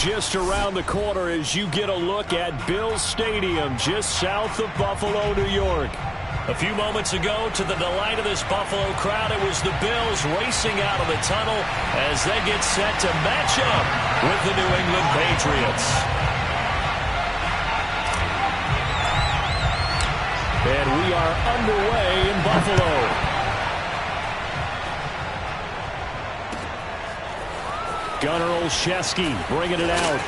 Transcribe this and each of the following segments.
just around the corner as you get a look at Bills Stadium just south of Buffalo, New York. A few moments ago, to the delight of this Buffalo crowd, it was the Bills racing out of the tunnel as they get set to match up with the New England Patriots. And we are underway in Buffalo. Gunnar Olszewski bringing it out.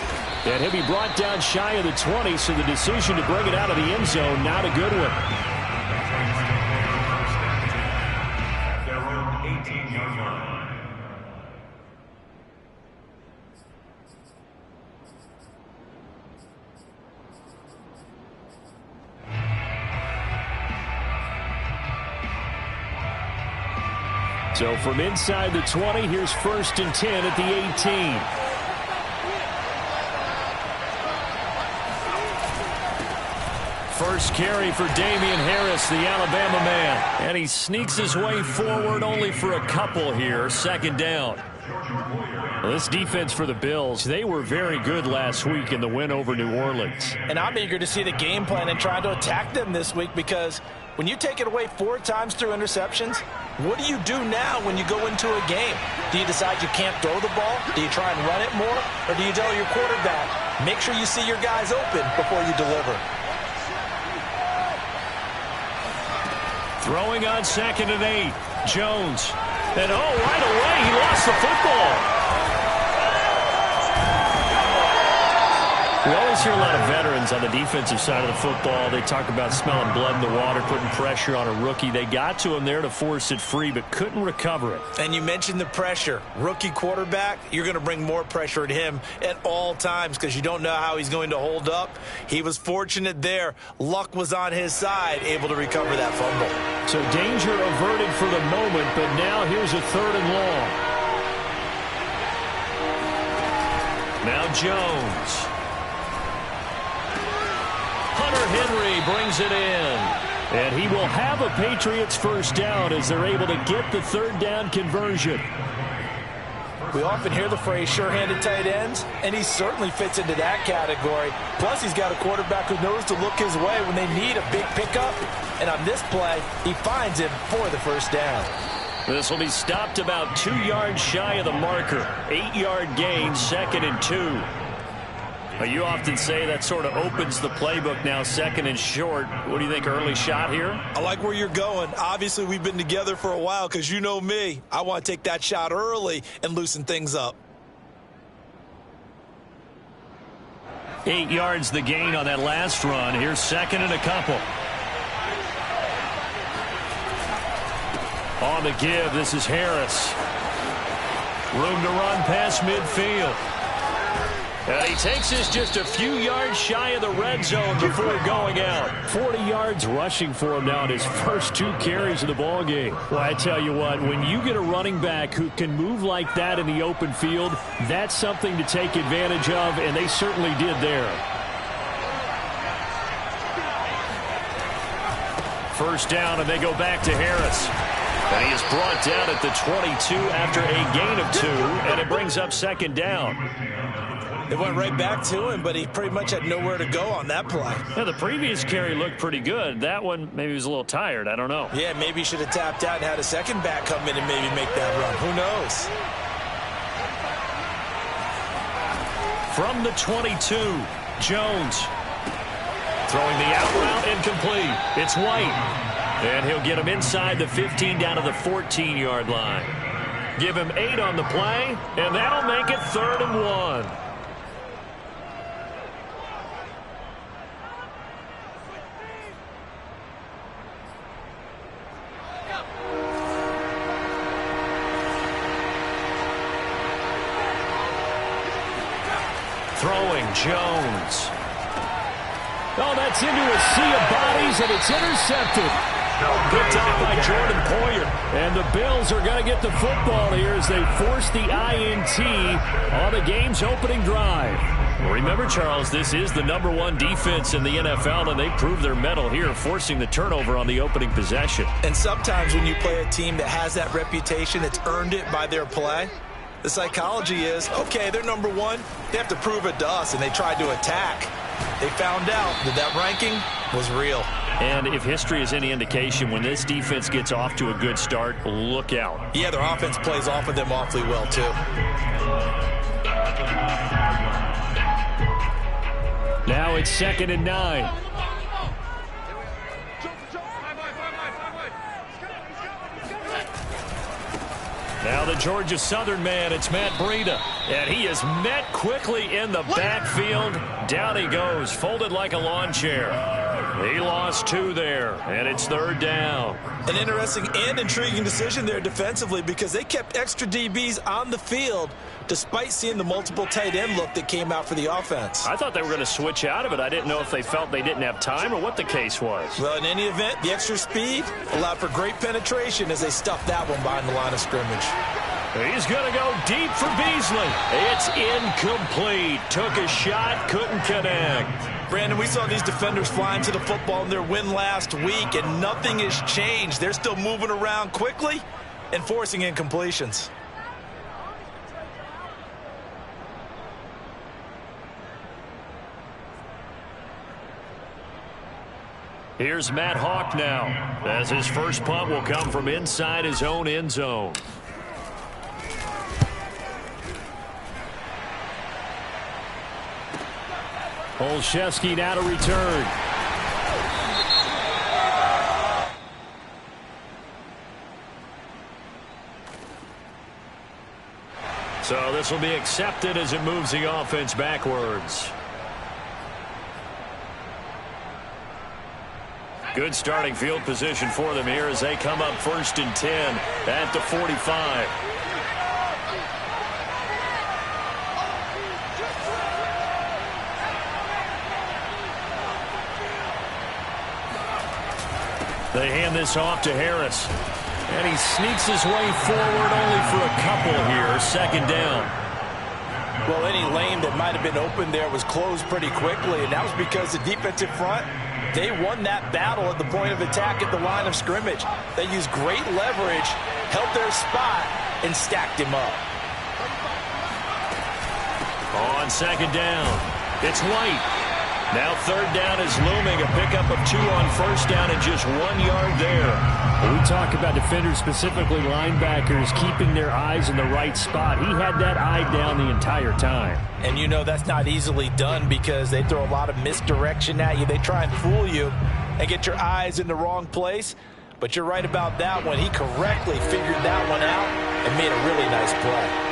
And he'll be brought down shy of the 20, so the decision to bring it out of the end zone, not a good one. So from inside the 20, here's 1st and 10 at the 18. First carry for Damian Harris, the Alabama man. And he sneaks his way forward only for a couple here. 2nd down. Well, this defense for the Bills, they were very good last week in the win over New Orleans. And I'm eager to see the game plan and try to attack them this week, because when you take it away 4 times through interceptions, what do you do now when you go into a game? Do you decide you can't throw the ball? Do you try and run it more? Or do you tell your quarterback, make sure you see your guys open before you deliver? Throwing on 2nd and 8. Jones. And right away, he lost the football. We always hear a lot of veterans on the defensive side of the football. They talk about smelling blood in the water, putting pressure on a rookie. They got to him there to force it free, but couldn't recover it. And you mentioned the pressure. Rookie quarterback, you're going to bring more pressure at him at all times because you don't know how he's going to hold up. He was fortunate there. Luck was on his side, able to recover that fumble. So danger averted for the moment, but now here's a 3rd and long. Now Jones. Hunter Henry brings it in. And he will have a Patriots 1st down as they're able to get the 3rd down conversion. We often hear the phrase sure-handed tight ends, and he certainly fits into that category. Plus, he's got a quarterback who knows to look his way when they need a big pickup. And on this play, he finds him for the 1st down. This will be stopped about 2 yards shy of the marker. 8-yard gain, 2nd and 2. You often say that sort of opens the playbook now, 2nd and short. What do you think, early shot here? I like where you're going. Obviously, we've been together for a while because you know me. I want to take that shot early and loosen things up. 8 yards the gain on that last run. Here's 2nd and a couple. On the give, this is Harris. Room to run past midfield. And he takes us just a few yards shy of the red zone before going out. 40 yards rushing for him now in his first 2 carries of the ballgame. Well, I tell you what, when you get a running back who can move like that in the open field, that's something to take advantage of, and they certainly did there. 1st down, and they go back to Harris. And he is brought down at the 22 after a gain of 2, and it brings up 2nd down. It went right back to him, but he pretty much had nowhere to go on that play. Yeah, the previous carry looked pretty good. That one, maybe he was a little tired. I don't know. Yeah, maybe he should have tapped out and had a second back come in and maybe make that run. Who knows? From the 22, Jones. Throwing the out route, incomplete. It's White. And he'll get him inside the 15 down to the 14-yard line. Give him 8 on the play, and that'll make it 3rd and 1. Throwing, Jones. Oh, that's into a sea of bodies, and it's intercepted. Picked off by Jordan Poyer. And the Bills are going to get the football here as they force the INT on the game's opening drive. Remember, Charles, this is the #1 defense in the NFL, and they proved their mettle here, forcing the turnover on the opening possession. And sometimes when you play a team that has that reputation, that's earned it by their play, The psychology is, okay, they're number one. They have to prove it to us, and they tried to attack. They found out that that ranking was real. And if history is any indication, when this defense gets off to a good start, look out. Yeah, their offense plays off of them awfully well, too. Now it's 2nd and 9. Now the Georgia Southern man, it's Matt Breida. And he is met quickly in the backfield. Down he goes, folded like a lawn chair. He lost 2 there, and it's 3rd down. An interesting and intriguing decision there defensively because they kept extra DBs on the field despite seeing the multiple tight end look that came out for the offense. I thought they were going to switch out of it. I didn't know if they felt they didn't have time or what the case was. Well, in any event, the extra speed allowed for great penetration as they stuffed that one behind the line of scrimmage. He's going to go deep for Beasley. It's incomplete. Took a shot, couldn't connect. Brandon, we saw these defenders flying to the football in their win last week, and nothing has changed. They're still moving around quickly and forcing incompletions. Here's Matt Hawk now, as his first punt will come from inside his own end zone. Olszewski now to return. So this will be accepted as it moves the offense backwards. Good starting field position for them here as they come up 1st and 10 at the 45. They hand this off to Harris. And he sneaks his way forward only for a couple here. 2nd down. Well, any lane that might have been open there was closed pretty quickly, and that was because the defensive front, they won that battle at the point of attack at the line of scrimmage. They used great leverage, held their spot, and stacked him up. On 2nd down, it's White. Now 3rd down is looming. A pickup of 2 on 1st down and just 1 yard there. When we talk about defenders, specifically linebackers, keeping their eyes in the right spot. He had that eye down the entire time. And you know that's not easily done because they throw a lot of misdirection at you. They try and fool you and get your eyes in the wrong place. But you're right about that one. He correctly figured that one out and made a really nice play.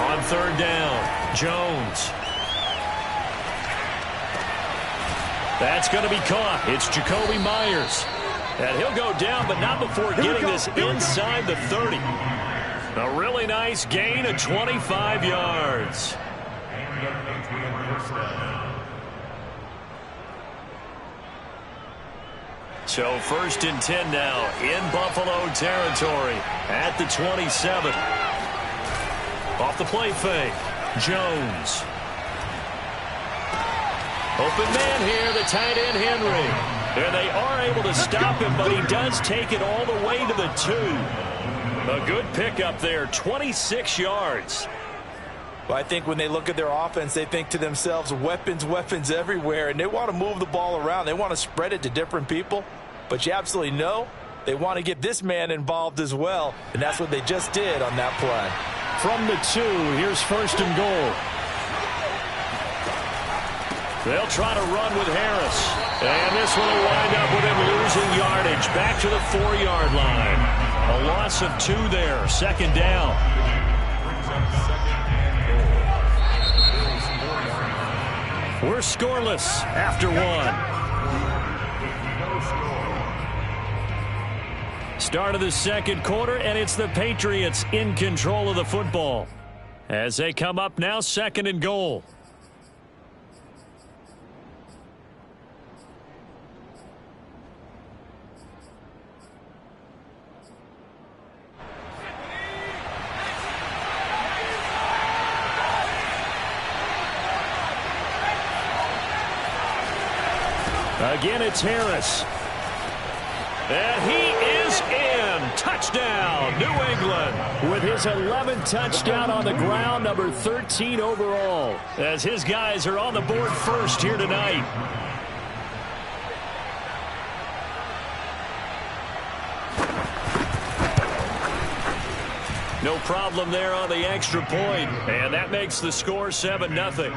On 3rd down, Jones. That's going to be caught. It's Jacoby Myers. And he'll go down, but not before getting this inside the 30. A really nice gain of 25 yards. So 1st and 10 now in Buffalo territory at the 27. Off the play fake, Jones. Open man here, the tight end Henry. And they are able to stop him, but he does take it all the way to the 2. A good pickup there, 26 yards. Well, I think when they look at their offense, they think to themselves, weapons, weapons everywhere, and they want to move the ball around. They want to spread it to different people, but you absolutely know they want to get this man involved as well, and that's what they just did on that play. From the 2, here's 1st and goal. They'll try to run with Harris. And this one will wind up with him losing yardage. Back to the 4-yard line. A loss of 2 there. 2nd down. We're scoreless after 1. Start of the 2nd quarter, and it's the Patriots in control of the football. As they come up now, 2nd and goal. Again, it's Harris. And he is in. Touchdown, New England. With his 11th touchdown on the ground, number 13 overall. As his guys are on the board first here tonight. No problem there on the extra point. And that makes the score 7-0.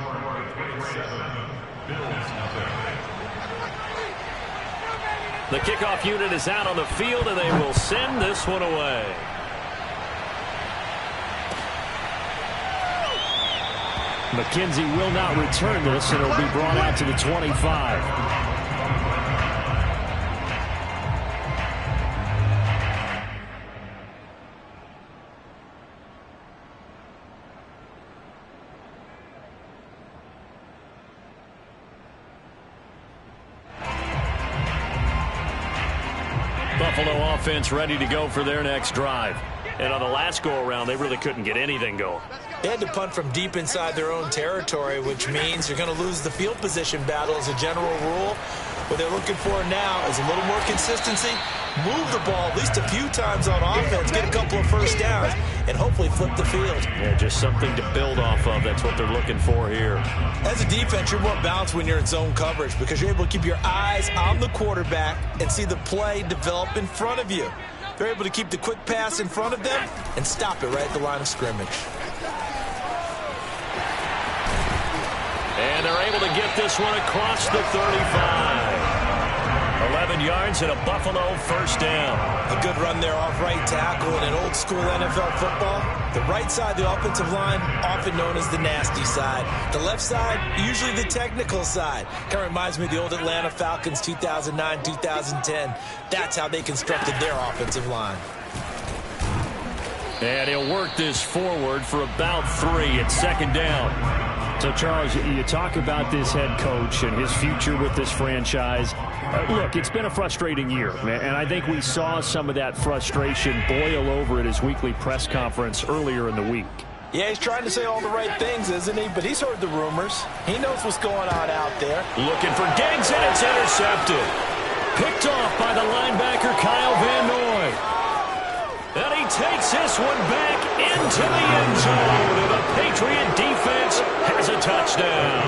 The kickoff unit is out on the field, and they will send this one away. McKenzie will not return this, and it'll be brought out to the 25. Buffalo offense ready to go for their next drive. And on the last go-around, they really couldn't get anything going. They had to punt from deep inside their own territory, which means you're going to lose the field position battle as a general rule. What they're looking for now is a little more consistency, move the ball at least a few times on offense, get a couple of first downs, and hopefully flip the field. Yeah, just something to build off of. That's what they're looking for here. As a defense, you're more balanced when you're in zone coverage because you're able to keep your eyes on the quarterback and see the play develop in front of you. They're able to keep the quick pass in front of them and stop it right at the line of scrimmage. And they're able to get this one across the 35. 11 yards and a Buffalo first down. A good run there off right tackle in an old school NFL football. The right side of the offensive line, often known as the nasty side. The left side, usually the technical side. Kind of reminds me of the old Atlanta Falcons 2009-2010. That's how they constructed their offensive line. And he'll work this forward for about 3 at second down. So, Charles, you talk about this head coach and his future with this franchise. Look, it's been a frustrating year, and I think we saw some of that frustration boil over at his weekly press conference earlier in the week. Yeah, he's trying to say all the right things, isn't he? But he's heard the rumors. He knows what's going on out there. Looking for Diggs, and it's intercepted. Picked off by the linebacker, Kyle Van Noy. And he takes this one back into the end zone. And the Patriot defense has a touchdown.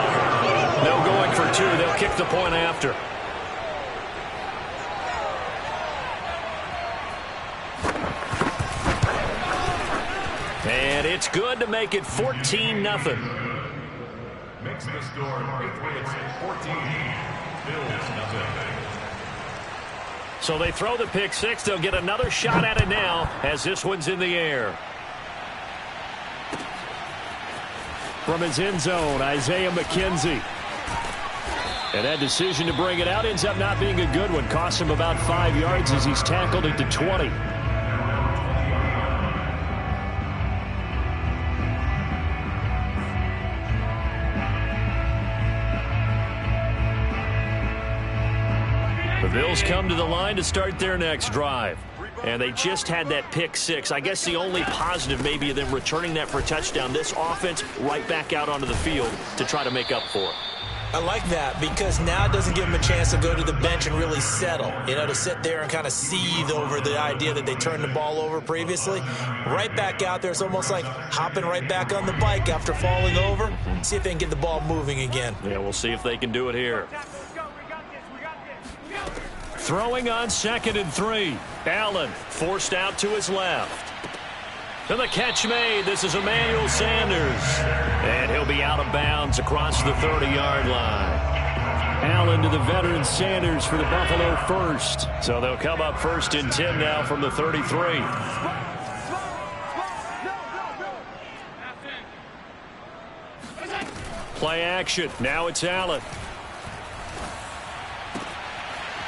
No going for 2. They'll kick the point after. And it's good to make it 14-0. Makes the score Patriots 14, Bills 0. So they throw the pick 6. They'll get another shot at it now as this one's in the air. From his end zone, Isaiah McKenzie. And that decision to bring it out ends up not being a good one. Costs him about 5 yards as he's tackled at the 20. The Bills come to the line to start their next drive. And they just had that pick 6. I guess the only positive maybe of them returning that for a touchdown. This offense right back out onto the field to try to make up for it. I like that because now it doesn't give them a chance to go to the bench and really settle. You know, to sit there and kind of seethe over the idea that they turned the ball over previously. Right back out there. It's almost like hopping right back on the bike after falling over. See if they can get the ball moving again. Yeah, we'll see if they can do it here. Throwing on 2nd and 3. Allen forced out to his left. And the catch made. This is Emmanuel Sanders. And he'll be out of bounds across the 30-yard line. Allen to the veteran Sanders for the Buffalo first. So they'll come up 1st and 10 now from the 33. Play action. Now it's Allen.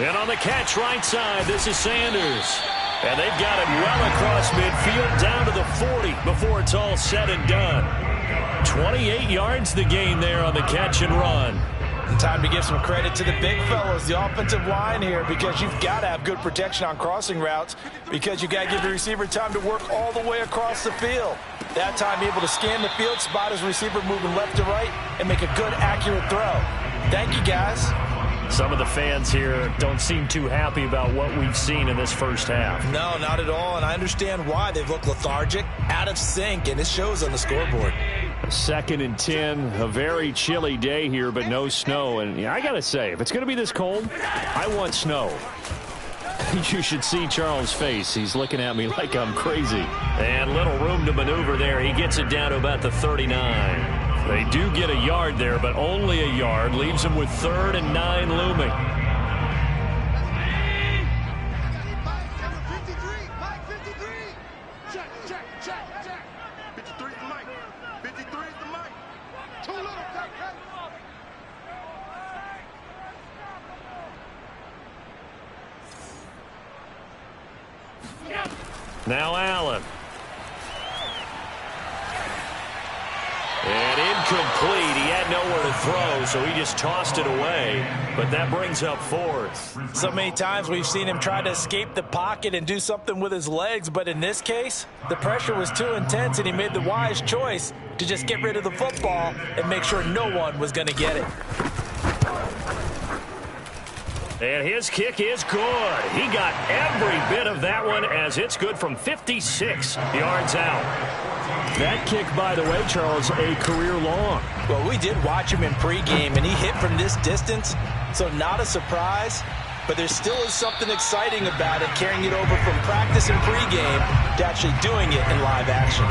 And on the catch right side, this is Sanders. And they've got it well across midfield down to the 40 before it's all said and done. 28 yards the gain there on the catch and run. And time to give some credit to the big fellows, the offensive line here, because you've got to have good protection on crossing routes because you've got to give the receiver time to work all the way across the field. That time able to scan the field, spot his receiver moving left to right, and make a good, accurate throw. Thank you, guys. Some of the fans here don't seem too happy about what we've seen in this first half. No, not at all, and I understand why. They've looked lethargic, out of sync, and it shows on the scoreboard. 2nd and 10, a very chilly day here, but no snow. And I got to say, if it's going to be this cold, I want snow. You should see Charles' face. He's looking at me like I'm crazy. And little room to maneuver there. He gets it down to about the 39. They do get a yard there, but only a yard. Leaves them with 3rd and 9 looming. Now Allen. And incomplete. He had nowhere to throw, so he just tossed it away. But that brings up 4th. So many times we've seen him try to escape the pocket and do something with his legs, but in this case, the pressure was too intense, and he made the wise choice to just get rid of the football and make sure no one was going to get it. And his kick is good. He got every bit of that one, as it's good from 56 yards out. That kick, by the way, Charles, a career long. Well, we did watch him in pregame, and he hit from this distance, so not a surprise. But there still is something exciting about it, carrying it over from practice and pregame to actually doing it in live action.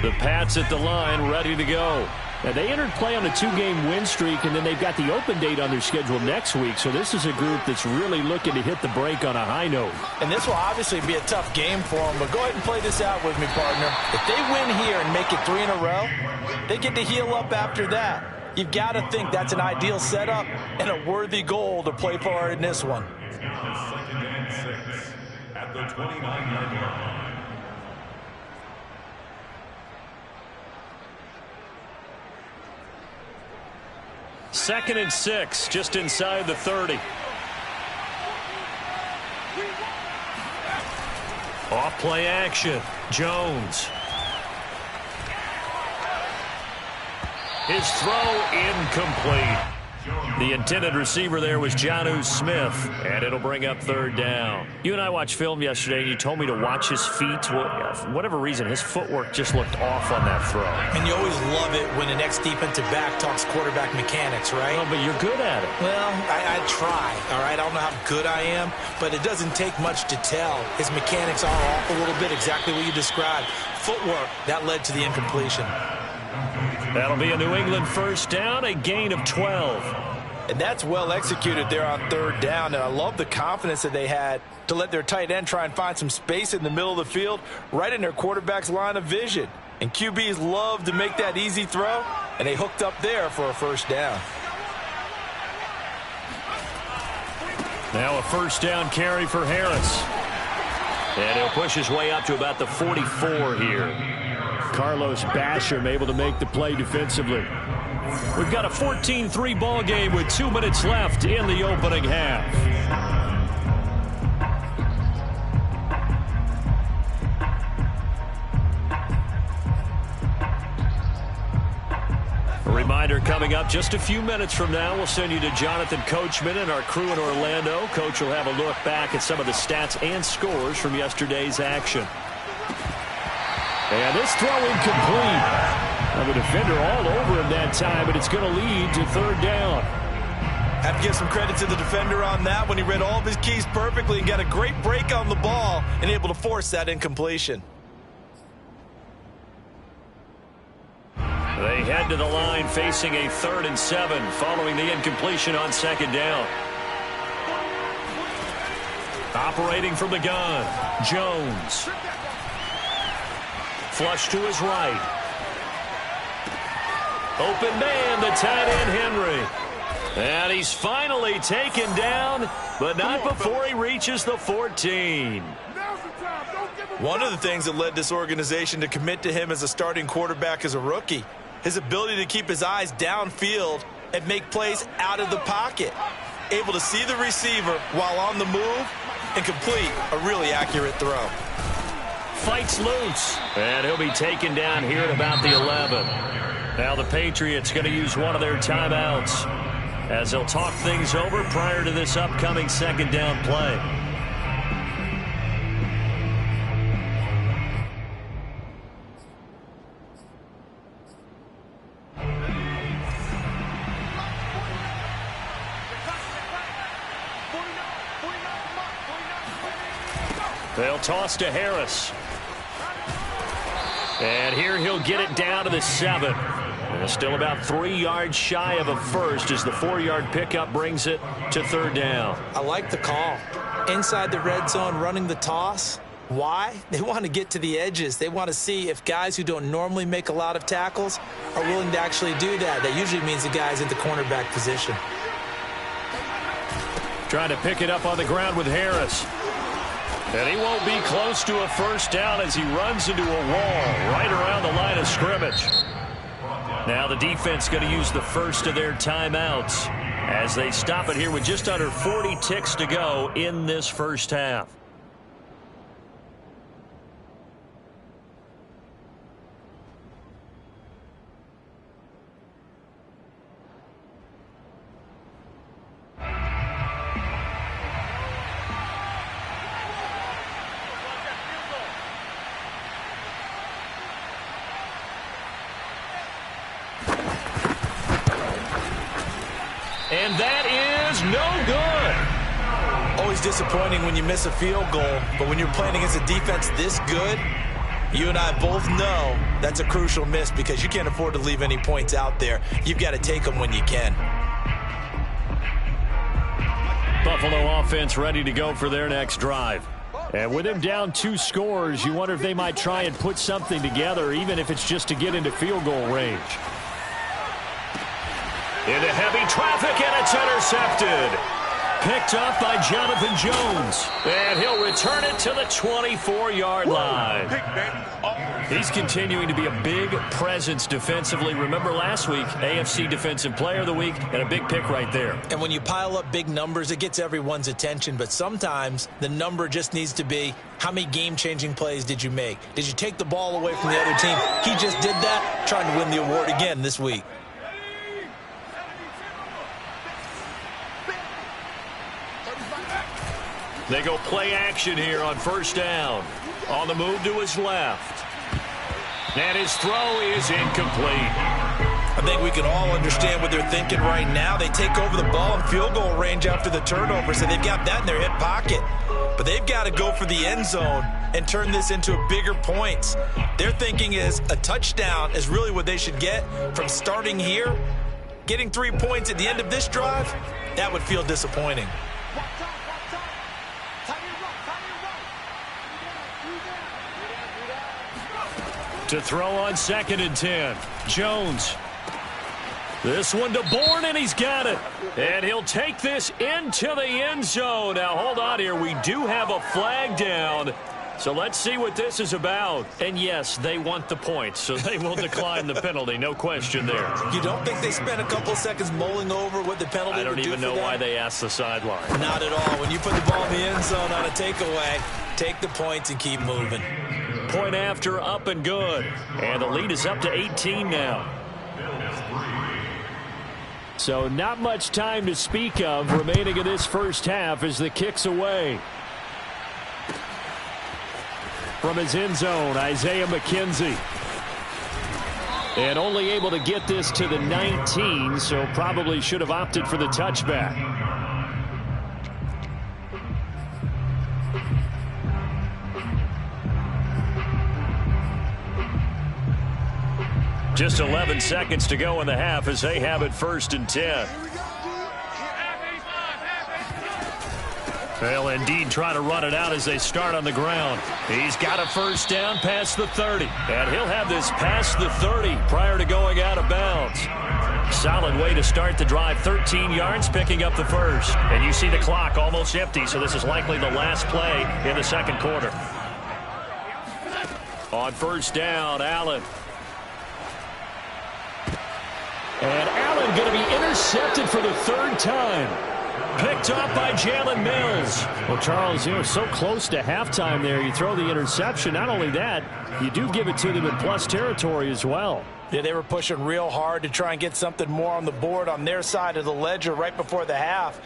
The Pats at the line, ready to go. Now, they entered play on a 2-game win streak, and then they've got the open date on their schedule next week. So this is a group that's really looking to hit the break on a high note. And this will obviously be a tough game for them, but go ahead and play this out with me, partner. If they win here and make it 3 in a row, they get to heal up after that. You've got to think that's an ideal setup and a worthy goal to play for in this one. Now 2nd and 6 at the 29-yard line. Second and 6, just inside the 30. Off play action. Jones. His throw incomplete. The intended receiver there was Jonnu Smith, and it'll bring up 3rd down. You and I watched film yesterday, and you told me to watch his feet. Well, for whatever reason, his footwork just looked off on that throw. And you always love it when an ex-defensive back talks quarterback mechanics, right? Oh, but you're good at it. Well, I try, all right? I don't know how good I am, but it doesn't take much to tell. His mechanics are off a little bit, exactly what you described. Footwork, that led to the incompletion. That'll be a New England 1st down, a gain of 12. And that's well executed there on 3rd down, and I love the confidence that they had to let their tight end try and find some space in the middle of the field, right in their quarterback's line of vision. And QBs love to make that easy throw, and they hooked up there for a 1st down. Now a 1st down carry for Harris. And he'll push his way up to about the 44 here. Carlos Basham able to make the play defensively. We've got a 14-3 ball game with 2 minutes left in the opening half. A reminder coming up just a few minutes from now, we'll send you to Jonathan Coachman and our crew in Orlando. Coach will have a look back at some of the stats and scores from yesterday's action. And this throw incomplete. The defender all over him that time, but it's going to lead to 3rd down. Have to give some credit to the defender on that when he read all of his keys perfectly and got a great break on the ball and able to force that incompletion. They head to the line facing a 3rd and 7 following the incompletion on 2nd down. Operating from the gun, Jones. Flush to his right. Open man, the tight end, Henry. And he's finally taken down, but not before he reaches the 14. One of the things that led this organization to commit to him as a starting quarterback as a rookie His ability to keep his eyes downfield and make plays out of the pocket. Able to see the receiver while on the move and complete a really accurate throw. Fights loose, and he'll be taken down here at about the 11. Now the Patriots going to use one of their timeouts as they'll talk things over prior to this upcoming second down play. They'll toss to Harris. And here he'll get it down to the 7. And still about 3 yards shy of a first as the 4-yard pickup brings it to third down. I like the call. Inside the red zone running the toss. Why? They want to get to the edges. They want to see if guys who don't normally make a lot of tackles are willing to actually do that. That usually means the guy's at the cornerback position. Trying to pick it up on the ground with Harris. And he won't be close to a first down as he runs into a wall right around the line of scrimmage. Now the defense going to use the first of their timeouts as they stop it here with just under 40 ticks to go in this first half. And that is no good. Always disappointing when you miss a field goal, but when you're playing against a defense this good, you and I both know that's a crucial miss because you can't afford to leave any points out there. You've got to take them when you can. Buffalo offense ready to go for their next drive. And with him down 2 scores, you wonder if they might try and put something together, even if it's just to get into field goal range. Into heavy traffic, and it's intercepted. Picked up by Jonathan Jones. And he'll return it to the 24-yard line. He's continuing to be a big presence defensively. Remember last week, AFC Defensive Player of the Week, and a big pick right there. And when you pile up big numbers, it gets everyone's attention. But sometimes the number just needs to be, how many game-changing plays did you make? Did you take the ball away from the other team? He just did that, trying to win the award again this week. They go play action here on first down. On the move to his left. And his throw is incomplete. I think we can all understand what they're thinking right now. They take over the ball in field goal range after the turnover, so they've got that in their hip pocket. But they've got to go for the end zone and turn this into a bigger points. Their thinking is a touchdown is really what they should get from starting here. Getting 3 points at the end of this drive, that would feel disappointing. To throw on 2nd and 10. Jones. This one to Bourne, and he's got it. And he'll take this into the end zone. Now, hold on here. We do have a flag down. So let's see what this is about. And, yes, they want the points, so they will decline the penalty. No question there. You don't think they spent a couple seconds mulling over what the penalty would do? I don't even know why they asked the sideline. Not at all. When you put the ball in the end zone on a takeaway, take the points and keep moving. Point after, up and good. And the lead is up to 18 now. So not much time to speak of remaining in this first half as the kick's away. From his end zone, Isaiah McKenzie. And only able to get this to the 19, so probably should have opted for the touchback. Just 11 seconds to go in the half as they have it 1st and 10. Well, indeed, trying to run it out as they start on the ground. He's got a first down past the 30. And he'll have this past the 30 prior to going out of bounds. Solid way to start the drive. 13 yards, picking up the first. And you see the clock almost empty, so this is likely the last play in the second quarter. On first down, Allen. And Allen going to be intercepted for the third time. Picked off by Jalen Mills. Well, Charles, so close to halftime there. You throw the interception. Not only that, you do give it to them in plus territory as well. Yeah, they were pushing real hard to try and get something more on the board on their side of the ledger right before the half.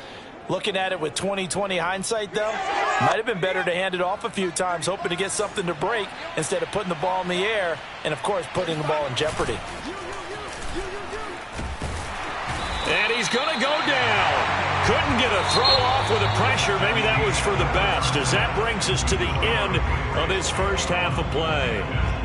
Looking at it with 20/20 hindsight, though, might have been better to hand it off a few times, hoping to get something to break instead of putting the ball in the air and, of course, putting the ball in jeopardy. And he's going to go down. Couldn't get a throw off with the pressure. Maybe that was for the best, as that brings us to the end of his first half of play.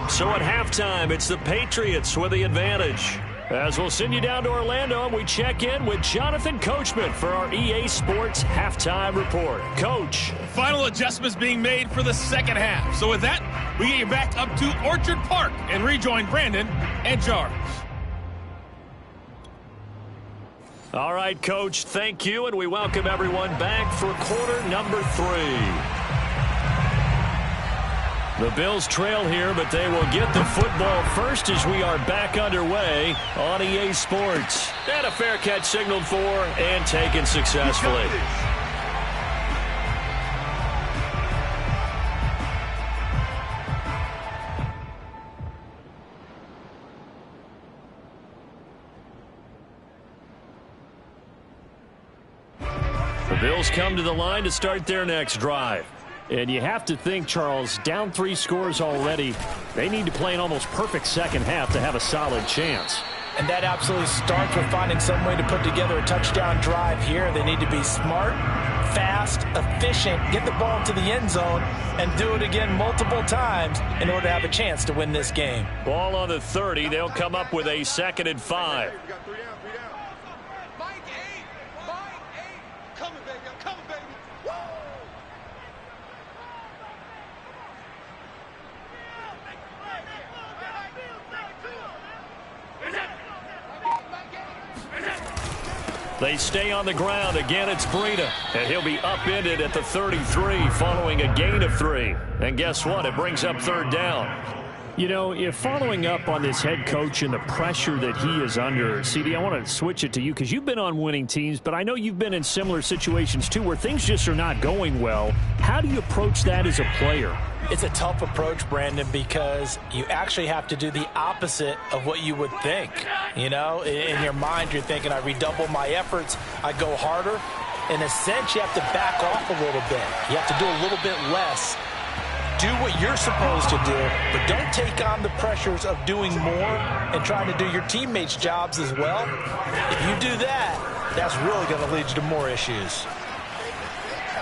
So at halftime, it's the Patriots with the advantage. As we'll send you down to Orlando, and we check in with Jonathan Coachman for our EA Sports Halftime Report. Coach. Final adjustments being made for the second half. So with that, we get you back up to Orchard Park and rejoin Brandon and Jarvis. All right, Coach, thank you, and we welcome everyone back for quarter number 3. The Bills trail here, but they will get the football first as we are back underway on EA Sports. And a fair catch signaled for and taken successfully. The Bills come to the line to start their next drive. And you have to think, Charles, down 3 scores already. They need to play an almost perfect second half to have a solid chance. And that absolutely starts with finding some way to put together a touchdown drive here. They need to be smart, fast, efficient, get the ball to the end zone, and do it again multiple times in order to have a chance to win this game. Ball on the 30. They'll come up with a 2nd and 5. They stay on the ground. Again, it's Breida. And he'll be upended at the 33 following a gain of 3. And guess what? It brings up 3rd down. You know, if following up on this head coach and the pressure that he is under, CD, I want to switch it to you because you've been on winning teams, but I know you've been in similar situations too where things just are not going well. How do you approach that as a player? It's a tough approach, Brandon, because you actually have to do the opposite of what you would think. You know, in your mind, you're thinking, I redouble my efforts, I go harder. In a sense, you have to back off a little bit. You have to do a little bit less. Do what you're supposed to do, but don't take on the pressures of doing more and trying to do your teammates' jobs as well. If you do that, that's really going to lead you to more issues.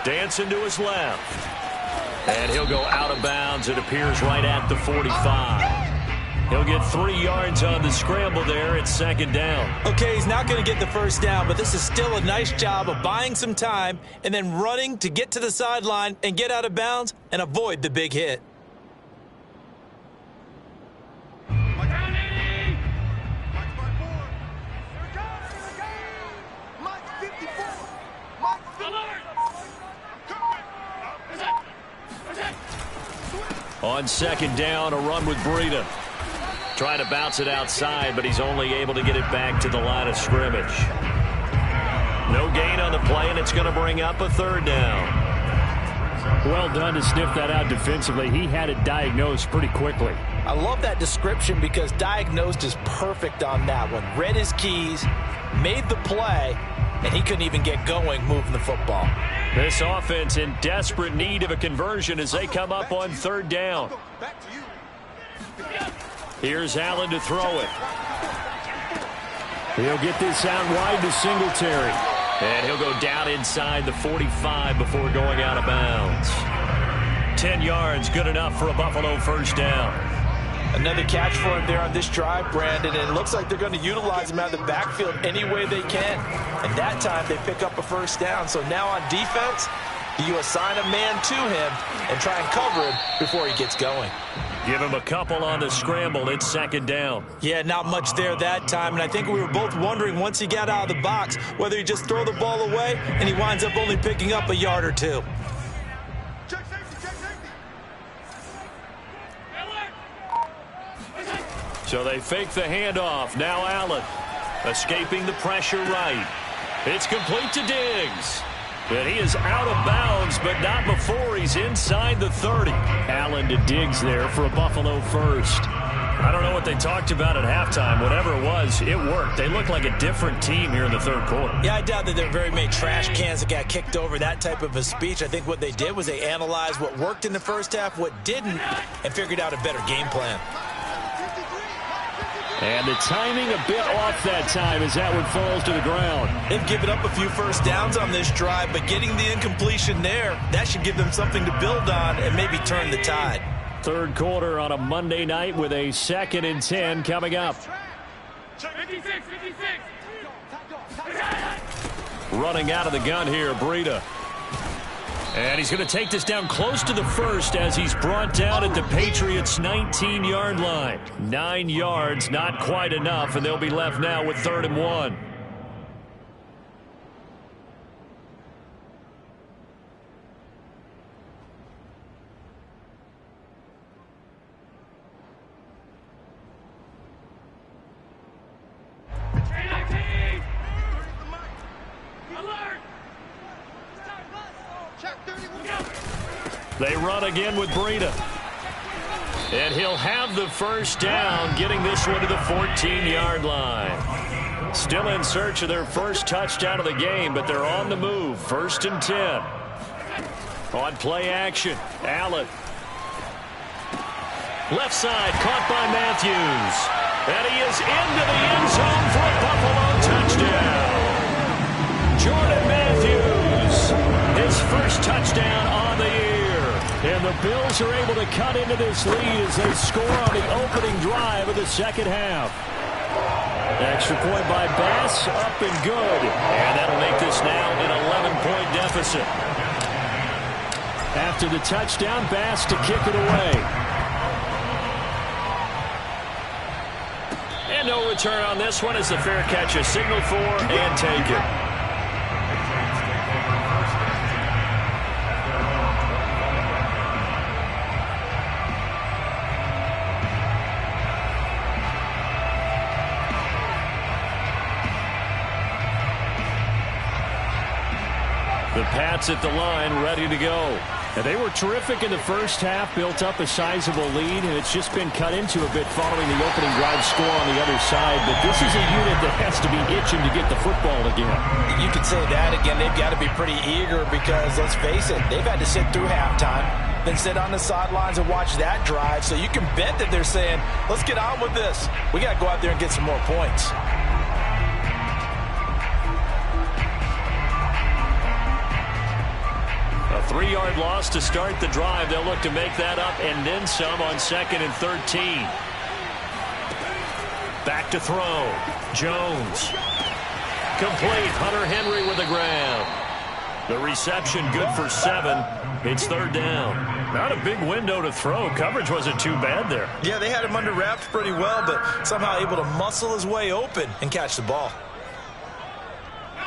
Dancing to his left. And he'll go out of bounds. It appears right at the 45. He'll get 3 yards on the scramble there. It's 2nd down. Okay, he's not going to get the 1st down, but this is still a nice job of buying some time and then running to get to the sideline and get out of bounds and avoid the big hit. On 2nd down, a run with Breida. Trying to bounce it outside, but he's only able to get it back to the line of scrimmage. No gain on the play, and it's going to bring up a 3rd down. Well done to sniff that out defensively. He had it diagnosed pretty quickly. I love that description because diagnosed is perfect on that one. Read his keys, made the play, and he couldn't even get going moving the football. This offense in desperate need of a conversion as they come up on 3rd down. Here's Allen to throw it. He'll get this out wide to Singletary. And he'll go down inside the 45 before going out of bounds. 10 yards, good enough for a Buffalo 1st down. Another catch for him there on this drive, Brandon, and it looks like they're going to utilize him out of the backfield any way they can. And that time they pick up a 1st down. So now on defense, you assign a man to him and try and cover him before he gets going. Give him a couple on the scramble. It's 2nd down. Yeah, not much there that time. And I think we were both wondering once he got out of the box whether he just throw the ball away and he winds up only picking up a yard or 2. So they fake the handoff. Now Allen. Escaping the pressure right. It's complete to Diggs. And he is out of bounds, but not before he's inside the 30. Allen to Diggs there for a Buffalo first. I don't know what they talked about at halftime. Whatever it was, it worked. They look like a different team here in the third quarter. Yeah, I doubt that there are very many trash cans that got kicked over, that type of a speech. I think what they did was they analyzed what worked in the first half, what didn't, and figured out a better game plan. And the timing a bit off that time as that one falls to the ground. They've given up a few first downs on this drive, but getting the incompletion there, that should give them something to build on and maybe turn the tide. Third quarter on a Monday night with a 2nd and 10 coming up. 56. Running out of the gun here, Breida. And he's going to take this down close to the first as he's brought down at the Patriots' 19-yard line. 9 yards, not quite enough, and they'll be left now with 3rd and 1. They run again with Breida. And he'll have the first down, getting this one to the 14-yard line. Still in search of their first touchdown of the game, but they're on the move. 1st and 10. On play action, Allen. Left side, caught by Matthews. And he is into the end zone for a Buffalo touchdown. Jordan Matthews, his first touchdown on the year. And the Bills are able to cut into this lead as they score on the opening drive of the second half. Extra point by Bass, up and good. And that'll make this now an 11-point deficit. After the touchdown, Bass to kick it away. And no return on this one as the fair catch is signaled for and taken. The Pats at the line, ready to go. And they were terrific in the first half, built up a sizable lead, and it's just been cut into a bit following the opening drive score on the other side. But this is a unit that has to be itching to get the football again. You could say that again. They've got to be pretty eager because, let's face it, they've had to sit through halftime, then sit on the sidelines and watch that drive. So you can bet that they're saying, let's get on with this. We got to go out there and get some more points. A 3-yard loss to start the drive. They'll look to make that up and then some on 2nd and 13. Back to throw. Jones. Complete. Hunter Henry with the grab. The reception good for 7. It's 3rd down. Not a big window to throw. Coverage wasn't too bad there. Yeah, they had him under wraps pretty well, but somehow able to muscle his way open and catch the ball.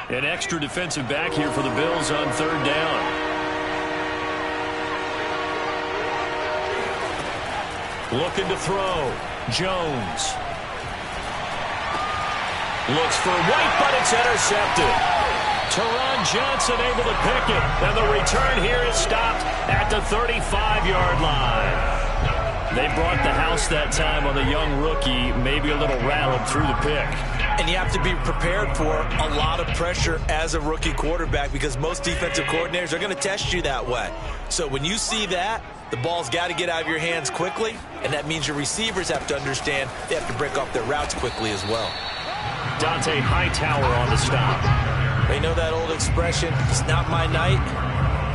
An extra defensive back here for the Bills on 3rd down. Looking to throw. Jones. Looks for White, but it's intercepted. Teron Johnson able to pick it. And the return here is stopped at the 35-yard line. They brought the house that time on the young rookie. Maybe a little rattled through the pick. And you have to be prepared for a lot of pressure as a rookie quarterback because most defensive coordinators are going to test you that way. So when you see that, the ball's got to get out of your hands quickly, and that means your receivers have to understand they have to break off their routes quickly as well. Dante Hightower on the stop. You know that old expression, it's not my night?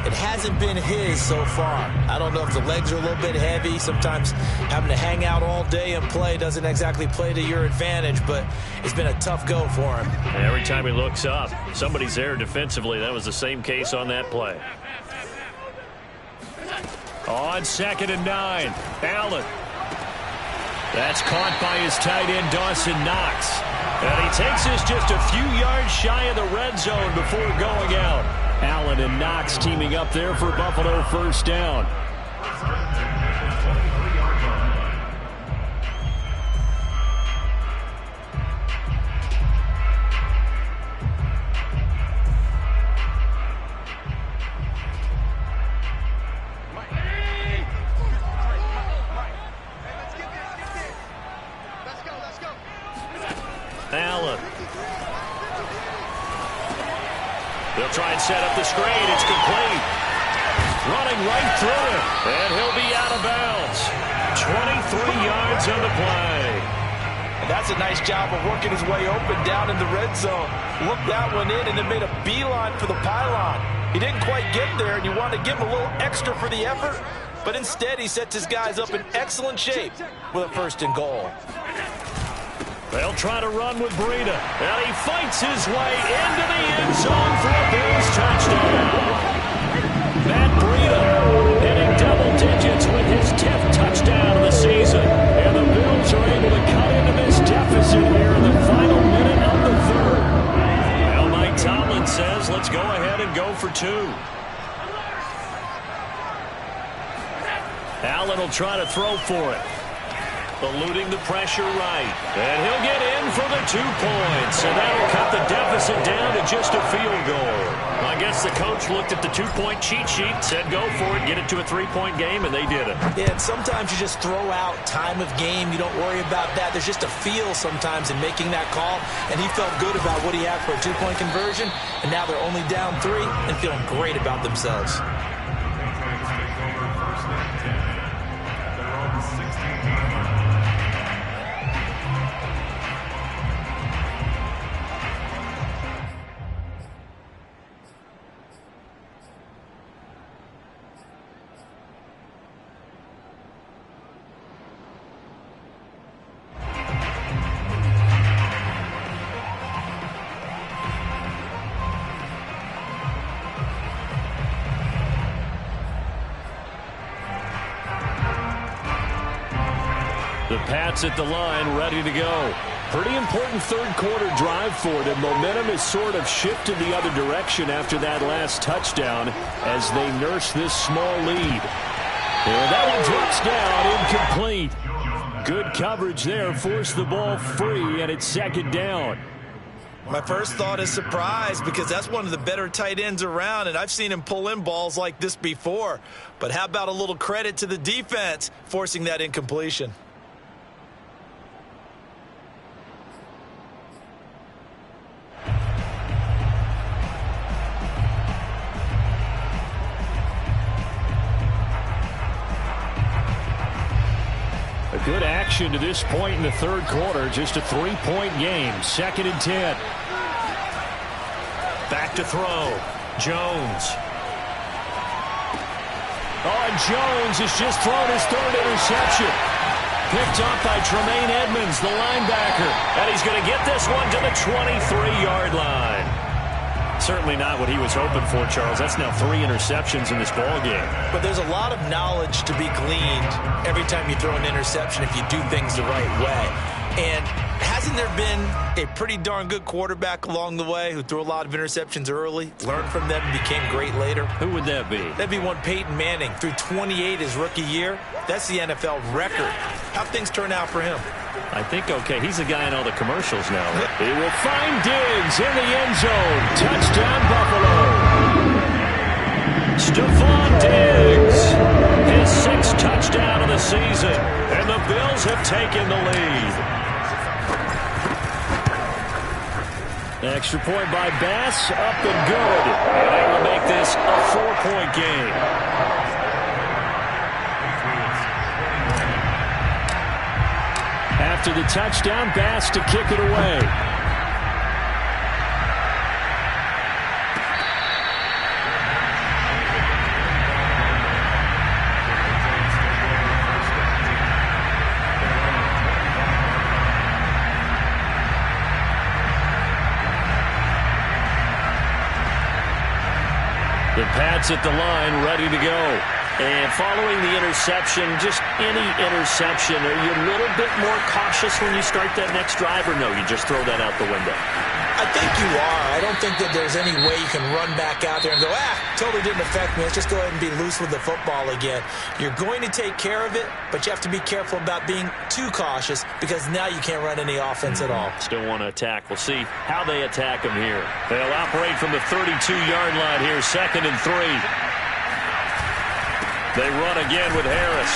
It hasn't been his so far. I don't know if the legs are a little bit heavy. Sometimes having to hang out all day and play doesn't exactly play to your advantage, but it's been a tough go for him. And every time he looks up, somebody's there defensively. That was the same case on that play. On 2nd and 9, Allen. That's caught by his tight end, Dawson Knox. And he takes this just a few yards shy of the red zone before going out. Allen and Knox teaming up there for Buffalo 1st down. They'll try and set up the screen. It's complete. Running right through it. And he'll be out of bounds. 23 yards on the play. And that's a nice job of working his way open down in the red zone. Looked that one in and then made a beeline for the pylon. He didn't quite get there, and you want to give him a little extra for the effort. But instead, he sets his guys up in excellent shape with a 1st and goal. They'll try to run with Breida. And he fights his way into the end zone for a Bills touchdown. Matt Breida hitting double digits with his 10th touchdown of the season. And the Bills are able to cut into this deficit here in the final minute of the 3rd. Well, Mike Tomlin says, let's go ahead and go for 2. Allen will try to throw for it. Eluding the pressure right. And he'll get in for the 2 points. And that'll cut the deficit down to just a field goal. I guess the coach looked at the 2-point cheat sheet, said go for it, get it to a 3-point game, and they did it. Yeah, and sometimes you just throw out time of game. You don't worry about that. There's just a feel sometimes in making that call. And he felt good about what he had for a 2-point conversion. And now they're only down 3 and feeling great about themselves. The Pats at the line, ready to go. Pretty important 3rd quarter drive for them. Momentum has sort of shifted the other direction after that last touchdown as they nurse this small lead. And that one drops down, incomplete. Good coverage there, forced the ball free, and it's 2nd down. My first thought is surprise, because that's one of the better tight ends around, and I've seen him pull in balls like this before. But how about a little credit to the defense forcing that incompletion? Good action to this point in the 3rd quarter. Just a 3-point game. 2nd and 10. Back to throw. Jones. Oh, and Jones has just thrown his 3rd interception. Picked up by Tremaine Edmonds, the linebacker. And he's going to get this one to the 23-yard line. Certainly not what he was hoping for, Charles. That's now 3 interceptions in this ball game. But there's a lot of knowledge to be gleaned every time you throw an interception if you do things the right way. And hasn't there been a pretty darn good quarterback along the way who threw a lot of interceptions early, learned from them, and became great later? Who would that be? That'd be one Peyton Manning. Threw 28 his rookie year. That's the NFL record. How'd things turn out for him? I think, okay, he's a guy in all the commercials now. He will find Diggs in the end zone. Touchdown, Buffalo. Stephon Diggs, his 6th touchdown of the season. And the Bills have taken the lead. Extra point by Bass, up and good. And they will make this a 4-point game. After the touchdown, Bass to kick it away. The Pats at the line, ready to go. And following the interception, just any interception, are you a little bit more cautious when you start that next drive, or no, you just throw that out the window? I think you are. I don't think that there's any way you can run back out there and go, totally didn't affect me. Let's just go ahead and be loose with the football again. You're going to take care of it, but you have to be careful about being too cautious because now you can't run any offense at all. Still want to attack. We'll see how they attack them here. They'll operate from the 32-yard line here, 2nd and 3. They run again with Harris.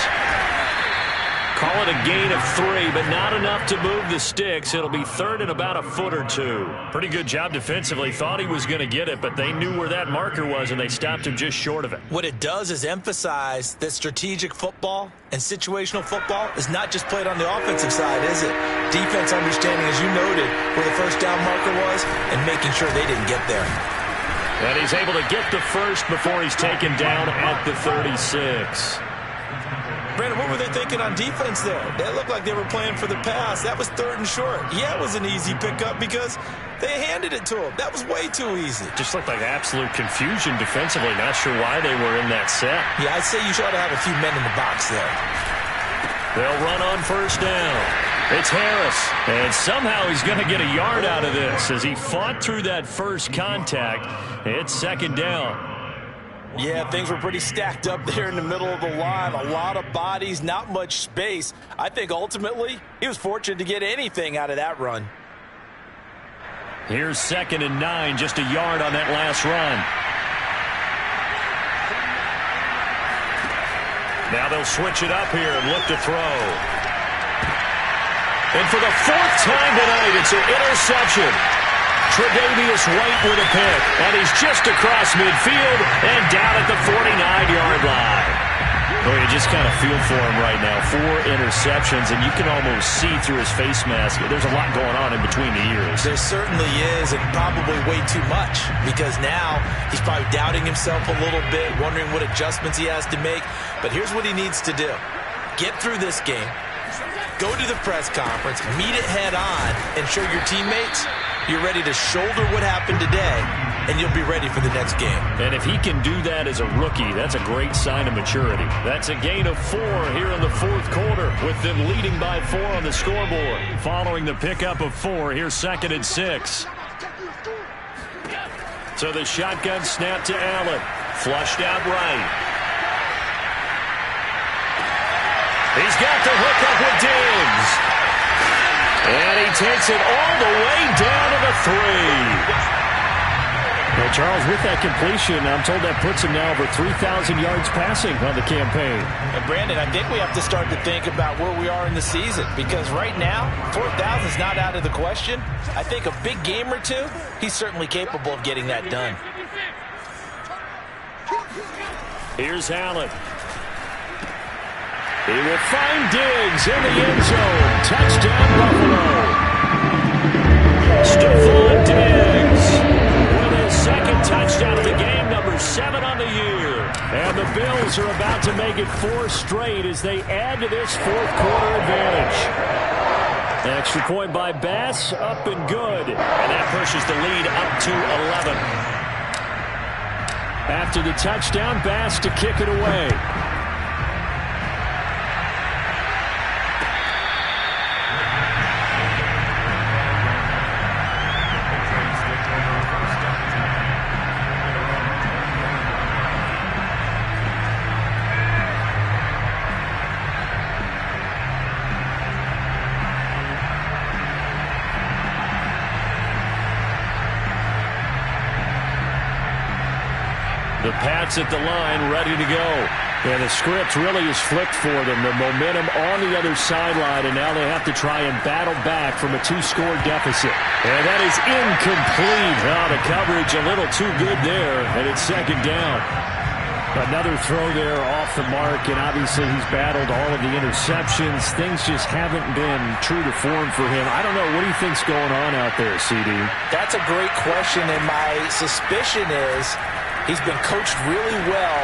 Call it a gain of 3, but not enough to move the sticks. It'll be third and about a foot or two. Pretty good job defensively. Thought he was going to get it, but they knew where that marker was, and they stopped him just short of it. What it does is emphasize that strategic football and situational football is not just played on the offensive side, is it? Defense understanding, as you noted, where the first down marker was and making sure they didn't get there. And he's able to get the first before he's taken down at the 36. Brandon, what were they thinking on defense there? They looked like they were playing for the pass. That was third and short. Yeah, it was an easy pickup because they handed it to him. That was way too easy. Just looked like absolute confusion defensively. Not sure why they were in that set. Yeah, I'd say you ought to have a few men in the box there. They'll run on first down. It's Harris. And somehow he's going to get a yard out of this as he fought through that first contact. It's second down. Yeah, things were pretty stacked up there in the middle of the line. A lot of bodies, not much space. I think ultimately he was fortunate to get anything out of that run. Here's 2nd and 9, just a yard on that last run. Now they'll switch it up here and look to throw. And for the 4th time tonight, it's an interception. Tre'Davious White with a pick, and he's just across midfield and down at the 49-yard line. Well, you just kind of feel for him right now. 4 interceptions, and you can almost see through his face mask. There's a lot going on in between the ears. There certainly is, and probably way too much, because now he's probably doubting himself a little bit, wondering what adjustments he has to make. But here's what he needs to do. Get through this game, go to the press conference, meet it head on, and show your teammates you're ready to shoulder what happened today, and you'll be ready for the next game. And if he can do that as a rookie, that's a great sign of maturity. That's a gain of 4 here in the 4th quarter, with them leading by 4 on the scoreboard. Following the pickup of 4, here's 2nd and 6. So the shotgun snap to Allen. Flushed out right. He's got the hook up with Diggs. And he takes it all the way down to the 3. Well, Charles, with that completion, I'm told that puts him now over 3,000 yards passing on the campaign. And Brandon, I think we have to start to think about where we are in the season, because right now, 4,000 is not out of the question. I think a big game or two, he's certainly capable of getting that done. Here's Allen. He will find Diggs in the end zone. Touchdown, Buffalo. Stephon Diggs with his 2nd touchdown of the game, number 7 on the year. And the Bills are about to make it 4 straight as they add to this 4th quarter advantage. An extra point by Bass, up and good. And that pushes the lead up to 11. After the touchdown, Bass to kick it away. The Pats at the line, ready to go. And the script really is flipped for them. The momentum on the other sideline, and now they have to try and battle back from a 2-score deficit. And that is incomplete. Oh, the coverage a little too good there, and it's 2nd down. Another throw there off the mark, and obviously he's battled all of the interceptions. Things just haven't been true to form for him. I don't know. What do you think's going on out there, CD? That's a great question, and my suspicion is he's been coached really well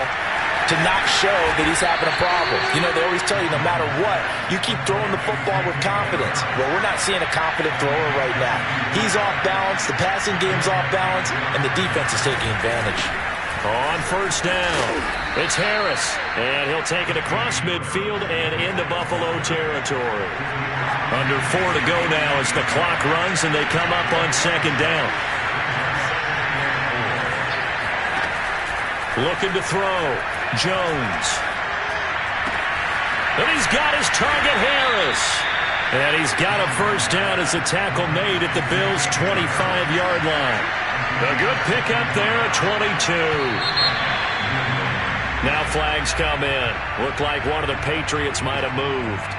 to not show that he's having a problem. You know, they always tell you no matter what, you keep throwing the football with confidence. Well, we're not seeing a confident thrower right now. He's off balance, the passing game's off balance, and the defense is taking advantage. On first down, it's Harris, and he'll take it across midfield and into Buffalo territory. Under 4 to go now as the clock runs, and they come up on 2nd down. Looking to throw, Jones. And he's got his target, Harris. And he's got a first down as the tackle made at the Bills' 25-yard line. A good pickup there at 22. Now flags come in. Looked like one of the Patriots might have moved.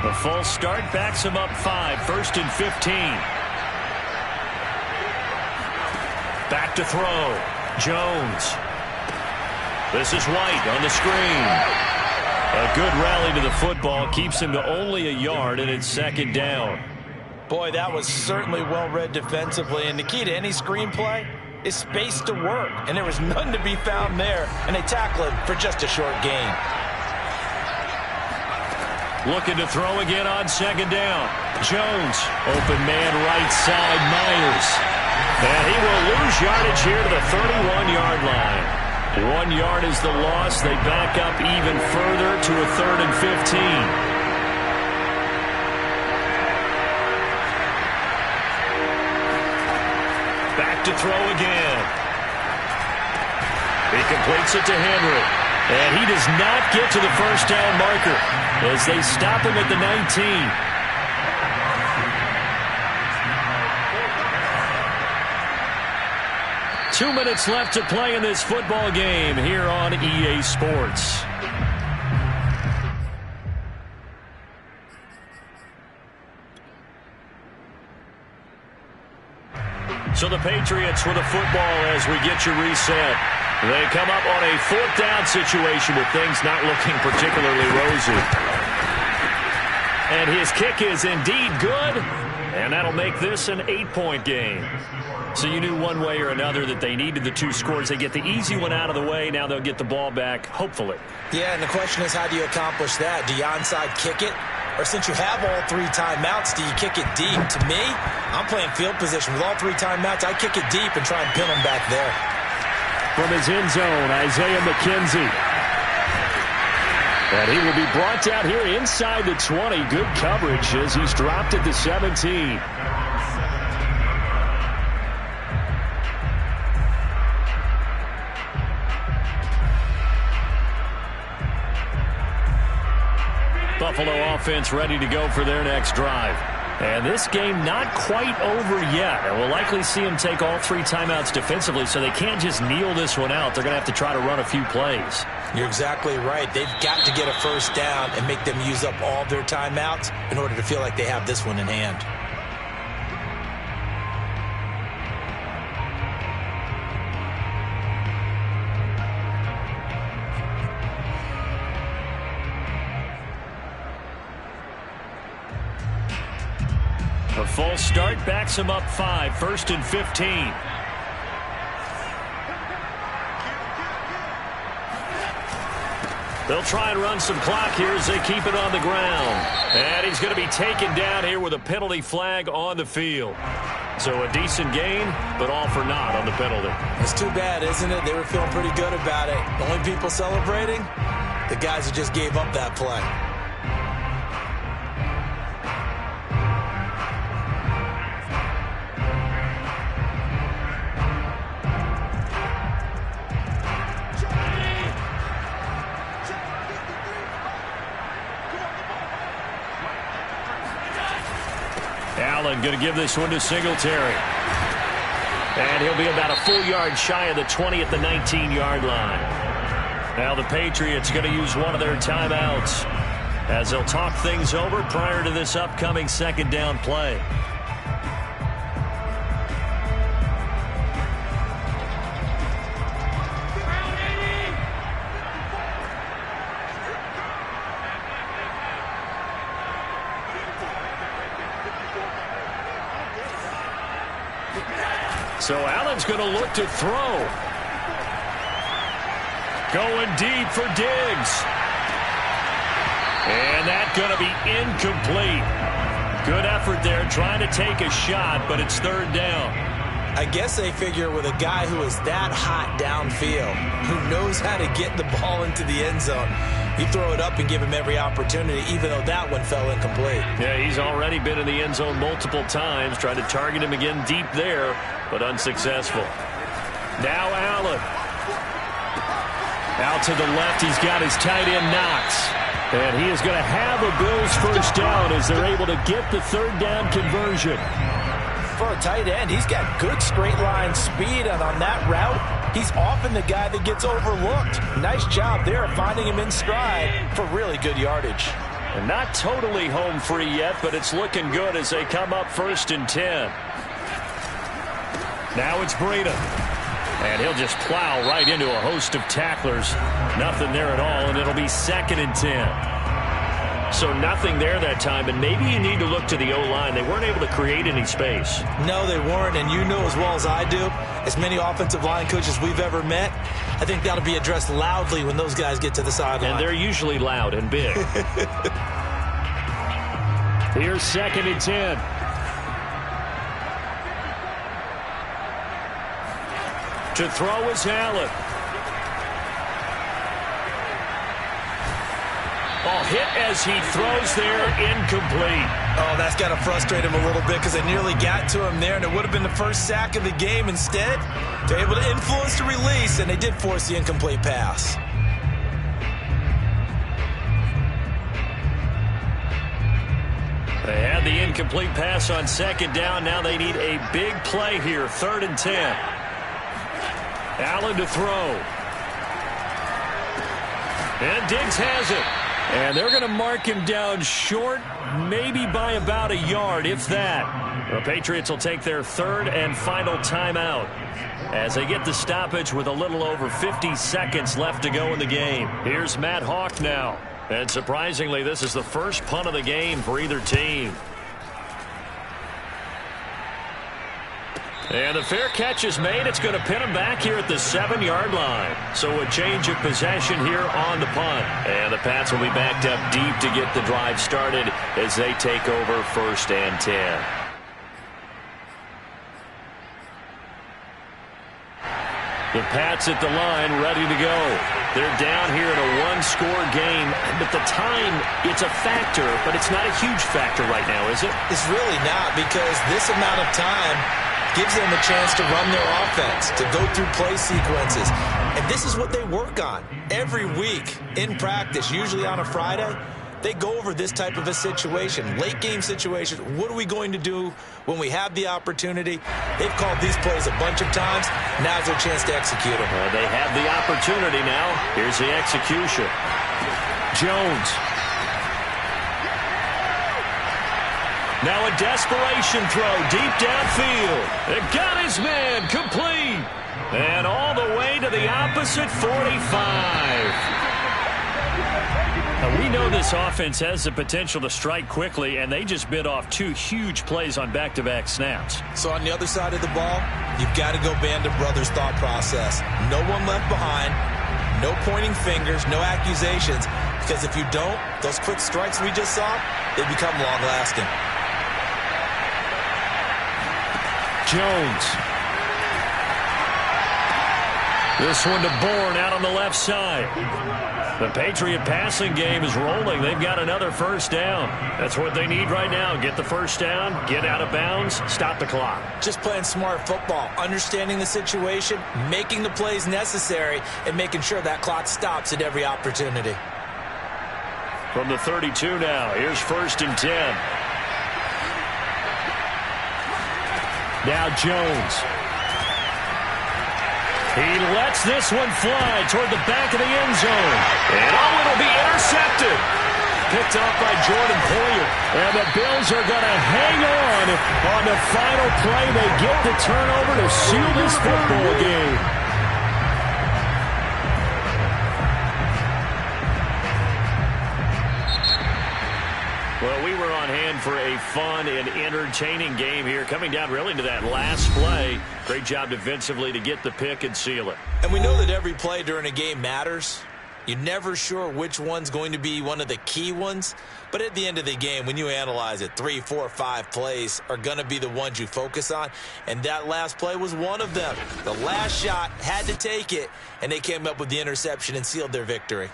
The false start backs him up 5, 1st and 15. Back to throw. Jones. This is White on the screen. A good rally to the football keeps him to only a yard, and it's 2nd down. Boy, that was certainly well-read defensively, and the key to any screenplay is space to work, and there was none to be found there, and they tackle it for just a short gain. Looking to throw again on 2nd down. Jones, open man right side, Myers. And he will lose yardage here to the 31-yard line. 1 yard is the loss. They back up even further to a 3rd and 15. Back to throw again. He completes it to Henry. And he does not get to the 1st down marker as they stop him at the 19. 2 minutes left to play in this football game here on EA Sports. So the Patriots with a football as we get you reset. They come up on a 4th down situation with things not looking particularly rosy. And his kick is indeed good, and that'll make this an 8-point game. So you knew one way or another that they needed the 2 scores. They get the easy one out of the way. Now they'll get the ball back, hopefully. Yeah, and the question is, how do you accomplish that? Do you onside kick it? Or since you have all 3 timeouts, do you kick it deep? To me, I'm playing field position. With all 3 timeouts, I kick it deep and try and pin them back there. From his end zone, Isaiah McKenzie. And he will be brought down here inside the 20. Good coverage as he's dropped at the 17. Buffalo offense ready to go for their next drive. And this game not quite over yet. And we'll likely see them take all 3 timeouts defensively, so they can't just kneel this one out. They're going to have to try to run a few plays. You're exactly right. They've got to get a 1st down and make them use up all their timeouts in order to feel like they have this one in hand. A false start backs him up 5, 1st and 15. They'll try and run some clock here as they keep it on the ground. And he's going to be taken down here with a penalty flag on the field. So a decent gain, but all for naught on the penalty. It's too bad, isn't it? They were feeling pretty good about it. The only people celebrating? The guys who just gave up that play. Allen going to give this one to Singletary. And he'll be about a full yard shy of the 20 at the 19-yard line. Now the Patriots going to use one of their timeouts as they'll talk things over prior to this upcoming 2nd down play. So Allen's going to look to throw. Going deep for Diggs. And that's going to be incomplete. Good effort there trying to take a shot, but it's 3rd down. I guess they figure with a guy who is that hot downfield, who knows how to get the ball into the end zone, you throw it up and give him every opportunity, even though that one fell incomplete. Yeah, he's already been in the end zone multiple times, tried to target him again deep there, but unsuccessful. Now Allen. Out to the left, he's got his tight end Knox. And he is going to have a Bills 1st down as they're able to get the 3rd down conversion. For a tight end, he's got good straight line speed, and on that route, he's often the guy that gets overlooked. Nice job there finding him in stride for really good yardage. Not totally home free yet, but it's looking good as they come up 1st and 10. Now it's Breida. And he'll just plow right into a host of tacklers. Nothing there at all, and it'll be 2nd and 10. So nothing there that time, and maybe you need to look to the O-line. They weren't able to create any space. No, they weren't, and you know as well as I do, as many offensive line coaches we've ever met, I think that'll be addressed loudly when those guys get to the sideline. And they're usually loud and big. Here's 2nd and 10. To throw is Allen. Ball hit as he throws there, incomplete. Oh, that's got to frustrate him a little bit because they nearly got to him there, and it would have been the first sack of the game. Instead, they're able to influence the release, and they did force the incomplete pass. They had the incomplete pass on 2nd down. Now they need a big play here, 3rd and 10. Allen to throw. And Diggs has it. And they're going to mark him down short, maybe by about a yard, if that. The Patriots will take their 3rd and final timeout as they get the stoppage with a little over 50 seconds left to go in the game. Here's Matt Hawk now. And surprisingly, this is the first punt of the game for either team. And the fair catch is made. It's going to pin him back here at the 7-yard line. So a change of possession here on the punt. And the Pats will be backed up deep to get the drive started as they take over 1st and 10. The Pats at the line ready to go. They're down here in a 1-score game. But the time, it's a factor, but it's not a huge factor right now, is it? It's really not, because this amount of time gives them a chance to run their offense, to go through play sequences. And this is what they work on every week in practice, usually on a Friday. They go over this type of a situation, late game situation. What are we going to do when we have the opportunity? They've called these plays a bunch of times. Now's their chance to execute them. They have the opportunity now. Here's the execution. Jones. Now a desperation throw deep downfield. It got his man complete. And all the way to the opposite 45. Now we know this offense has the potential to strike quickly, and they just bit off 2 huge plays on back-to-back snaps. So on the other side of the ball, you've got to go Band of Brothers thought process. No one left behind, no pointing fingers, no accusations, because if you don't, those quick strikes we just saw, they become long-lasting. Jones. This one to Bourne out on the left side. The Patriot passing game is rolling. They've got another 1st down. That's what they need right now. Get the 1st down, get out of bounds, stop the clock. Just playing smart football, understanding the situation, making the plays necessary, and making sure that clock stops at every opportunity. From the 32 now, here's 1st and 10. Now Jones. He lets this one fly toward the back of the end zone. And it'll be intercepted. Picked off by Jordan Poyer. And the Bills are going to hang on the final play. They get the turnover to seal this football game. Well, we were on hand for a fun and entertaining game here, coming down really to that last play. Great job defensively to get the pick and seal it. And we know that every play during a game matters. You're never sure which one's going to be one of the key ones. But at the end of the game, when you analyze it, 3, 4, 5 plays are going to be the ones you focus on. And that last play was one of them. The last shot had to take it, and they came up with the interception and sealed their victory.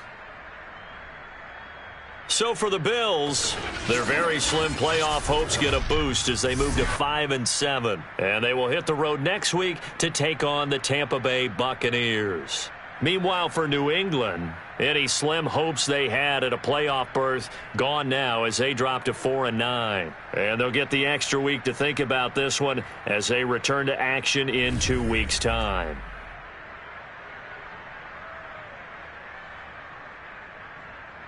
So for the Bills, their very slim playoff hopes get a boost as they move to 5-7. And they will hit the road next week to take on the Tampa Bay Buccaneers. Meanwhile, for New England, any slim hopes they had at a playoff berth gone now as they drop to 4-9. And they'll get the extra week to think about this one as they return to action in 2 weeks' time.